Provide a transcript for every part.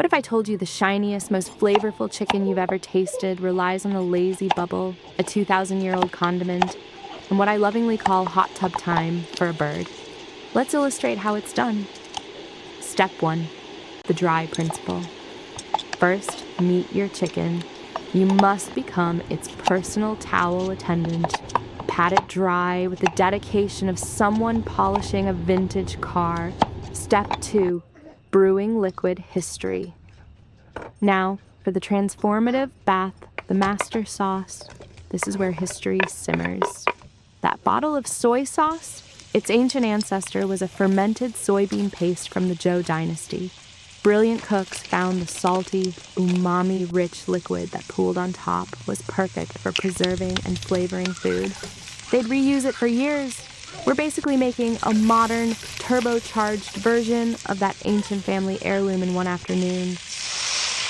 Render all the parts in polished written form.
What if I told you the shiniest, most flavorful chicken you've ever tasted relies on a lazy bubble, a 2,000-year-old condiment, and what I lovingly call hot tub time for a bird? Let's illustrate how it's done. Step 1, the dry principle. First, meet your chicken. You must become its personal towel attendant. Pat it dry with the dedication of someone polishing a vintage car. Step 2, brewing liquid history. Now, for the transformative bath, the master sauce. This is where history simmers. That bottle of soy sauce? Its ancient ancestor was a fermented soybean paste from the Zhou dynasty. Brilliant cooks found the salty, umami-rich liquid that pooled on top was perfect for preserving and flavoring food. They'd reuse it for years. We're basically making a modern, turbocharged version of that ancient family heirloom in one afternoon.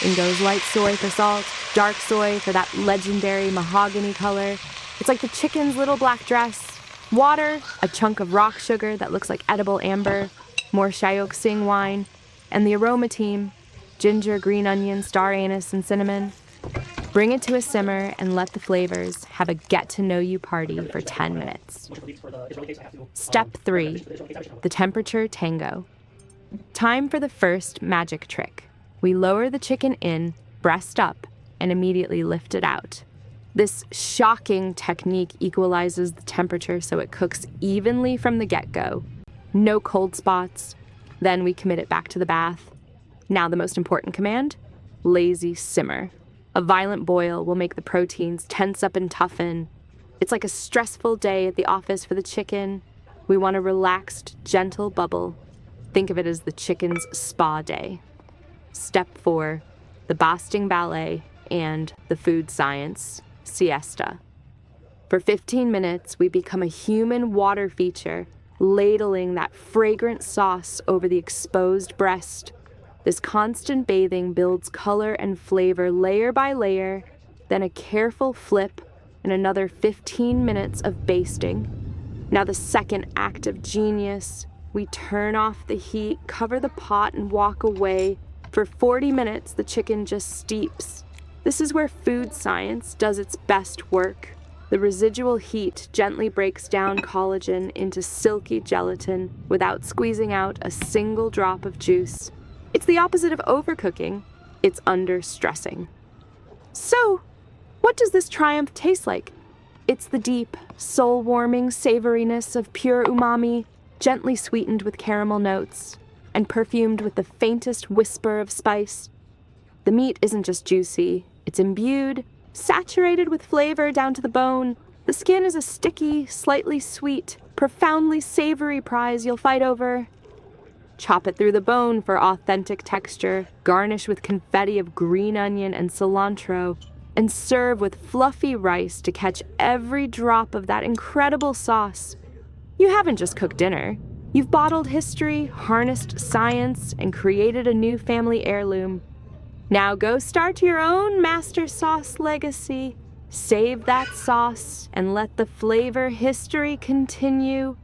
In goes light soy for salt, dark soy for that legendary mahogany color. It's like the chicken's little black dress. Water, a chunk of rock sugar that looks like edible amber, more Shioxing wine, and the aroma team, ginger, green onion, star anise, and cinnamon. Bring it to a simmer and let the flavors have a get-to-know-you party for 10 minutes. Step 3, the temperature tango. Time for the first magic trick. We lower the chicken in, breast up, and immediately lift it out. This shocking technique equalizes the temperature so it cooks evenly from the get-go. No cold spots. Then we commit it back to the bath. Now the most important command, lazy simmer. A violent boil will make the proteins tense up and toughen. It's like a stressful day at the office for the chicken. We want a relaxed, gentle bubble. Think of it as the chicken's spa day. Step 4, the boasting ballet and the food science, siesta. For 15 minutes, we become a human water feature, ladling that fragrant sauce over the exposed breast. This constant bathing builds color and flavor layer by layer, then a careful flip, and another 15 minutes of basting. Now the second act of genius. We turn off the heat, cover the pot, and walk away. For 40 minutes, the chicken just steeps. This is where food science does its best work. The residual heat gently breaks down collagen into silky gelatin without squeezing out a single drop of juice. It's the opposite of overcooking. It's under-stressing. So, what does this triumph taste like? It's the deep, soul-warming savoriness of pure umami, gently sweetened with caramel notes, and perfumed with the faintest whisper of spice. The meat isn't just juicy, it's imbued, saturated with flavor down to the bone. The skin is a sticky, slightly sweet, profoundly savory prize you'll fight over. Chop it through the bone for authentic texture, garnish with confetti of green onion and cilantro, and serve with fluffy rice to catch every drop of that incredible sauce. You haven't just cooked dinner. You've bottled history, harnessed science, and created a new family heirloom. Now go start your own master sauce legacy. Save that sauce and let the flavor history continue.